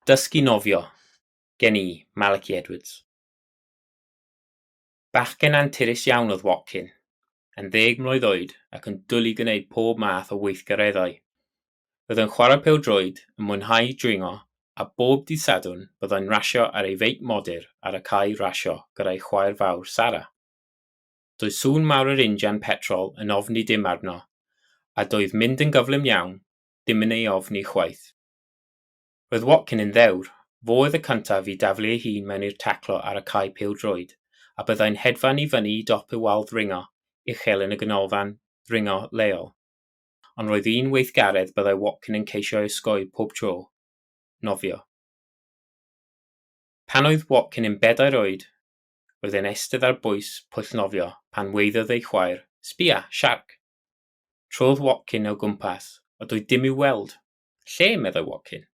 Dysgu nofio, gen I, Malachy Edwards. Bachgen anturus iawn oedd Watkin, yn 10 mlwydd oed ac yn dwlu gwneud pob math o weithgareddau. Roedd yn chwarae pêl-droed, yn mwynhau dringo, a bob dydd Sadwrn byddai'n rasio ar ei feic modur ar y cae rasio gyda'i chwaer fawr Sara. Doedd sŵn mawr yr injan petrol yn ofni dim arno, a doedd mynd yn gyflym iawn, dim yn ei ofni chwaith. Roedd Watkin yn ddewr, fo oedd y cyntaf i daflu ei hun mewn i'r taclo ar y cae pêl-droed, a byddai'n hedfan i fyny i dop y wal ddringo uchel yn y ganolfan ddringo leol. Ond roedd un weithgaredd byddai Watkin yn ceisio osgoi pob tro, nofio. Pan oedd Watkin yn 4 oed, roedd e'n eistedd ar bwys pwll nofio pan weiddodd ei chwaer, "Sbia, siarc!" Trodd Watkin o gwmpas, a doedd dim i'w weld. "Lle?" meddai Watkin.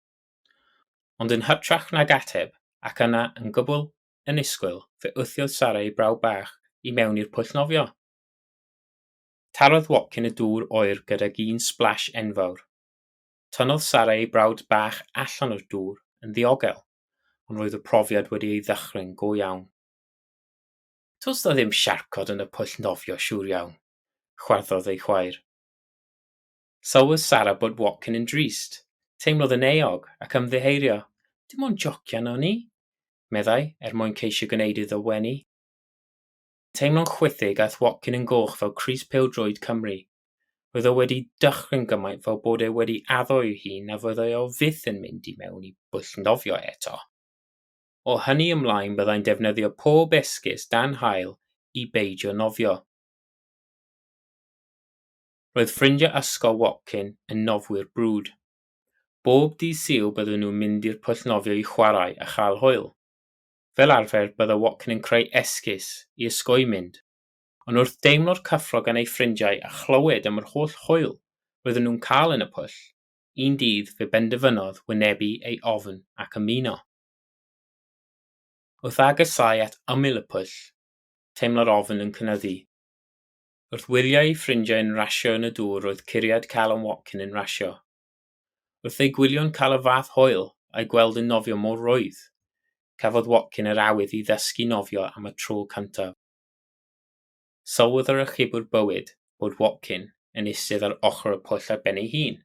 Ond yn hytrach nag ateb, ac yna yn gwbl yn isgwyl, fe wthiodd Sara ei braw bach i mewn i'r pwll nofio. Tarodd Watkin y dŵr oer gydag un splash enfawr. Tynnodd Sara ei brawd bach allan o'r dŵr yn ddiogel, ond roedd y profiad wedi ei ddychryn go iawn. "Tos da ddim siarcod yn y pwll nofio siŵr iawn," chwarthodd ei chwaer. Sylwodd Sara bod Watkin yn drist, teimlodd yn eog ac ymddiheurio. "Dim ond jocian o'n i," meddai, mwyn ceisio gwneud iddo wenu. Teimlo'n chwythig aeth Watkin yn goch fel crys pêl-droed Cymru. Roedd o wedi dychryn gymaint fel bod e wedi addo ei hun a fyddai o fyth yn mynd i mewn i bwll nofio eto. O hynny ymlaen byddai'n defnyddio pob esgus dan hael i beidio nofio. Roedd ffrindiau ysgol Watkin yn nofwyr brwd. Bob dydd Sul bydden nhw'n mynd i'r pwll nofio i chwarae a chael hwyl. Fel arfer bydde Watkin yn creu esgus i ysgoi mynd, ond wrth deimlo'r cyffro gan ei ffrindiau a chlywed am yr holl hwyl roedden nhw'n cael yn y pwll, un dydd fe benderfynodd wynebu ei ofn ac ymuno. Wrth agasau at ymyl y pwll, teimlo'r ofn yn cynyddu. Wrth wylio ei ffrindiau yn rasio yn y dŵr roedd curiad cael yn Watkin yn rasio. Wrth ei gwylio'n cael y fath hwyl a'i gweld yn nofio mor rwydd, cafodd Watkin yr awydd i ddysgu nofio am y tro cyntaf. Sylwodd yr achubwr bywyd bod Watkin yn eistedd ar ochr y pwll ar ben ei hun,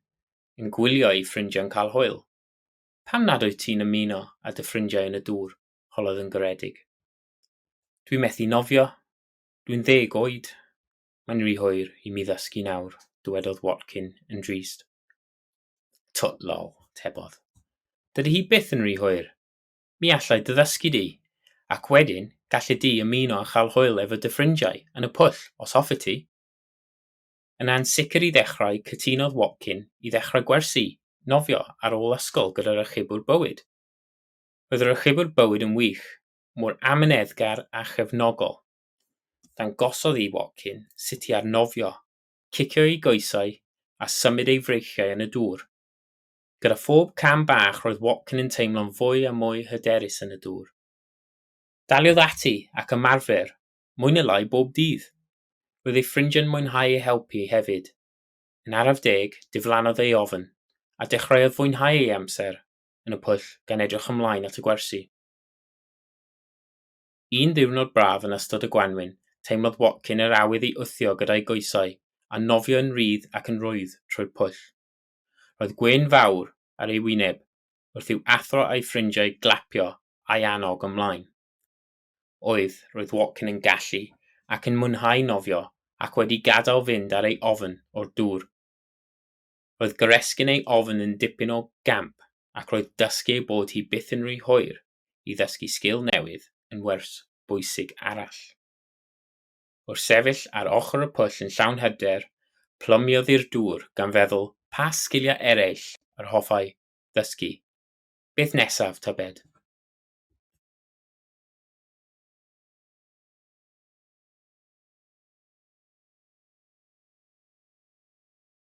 yn gwylio ei ffrindiau'n cael hwyl. "Pam nad wyt ti'n ymuno â dy ffrindiau yn y dŵr?" holodd yn garedig. "Dwi'n methu nofio. Dwi'n 10 oed. Mae'n rhy hwyr i mi ddysgu nawr," dywedodd Watkin yn drist. "Twt lol," tebodd. "Dydy hi byth yn rhy hwyr. Mi allai dy ddysgu di, ac wedyn gallu di ymuno a chael hwyl efo dy ffrindiau yn y pwll os hoffi ti." Yn ansicr i ddechrau, cytunodd Watkin i ddechrau gwersi, nofio ar ôl ysgol gyda'r achubwr bywyd. Roedd yr achubwr bywyd yn wych, mor amyneddgar a chefnogol. Dangosodd i Watkin sut i arnofio, cicio ei goesau a symud ei freichiau yn y dŵr. Gyda phob cam bach roedd Watkin yn teimlo'n fwy a mwy hyderus yn y dŵr. Daliodd ati ac ymarfer, mwy neu lai bob dydd. Roedd ei ffrindiau'n mwynhau ei helpu hefyd. Yn araf deg, diflannodd ei ofn, a dechreuodd fwynhau ei amser yn y pwll gan edrych ymlaen at y gwersi. Un ddiwrnod braf yn ystod y Gwanwyn, teimlodd Watkin yr awydd i wthio gyda'i goesau a nofio yn rydd ac yn rwydd trwy'r pwll. Roedd gwên fawr ar ei wyneb wrth i'w athro a'i ffrindiau glapio a'i annog ymlaen. Roedd Watkin yn gallu ac yn mwynhau nofio ac wedi gadael fynd ar ei ofn o'r dŵr. Roedd goresgyn ei ofn yn dipyn o gamp ac roedd dysgu ei bod hi byth yn rhy hwyr i ddysgu sgil newydd yn wers bwysig arall. Wrth sefyll ar ochr y pwll yn llawn hyder, plymiodd i'r dŵr gan feddwl pa sgiliau eraill yr hoffai ddysgu. Beth nesaf, tybed?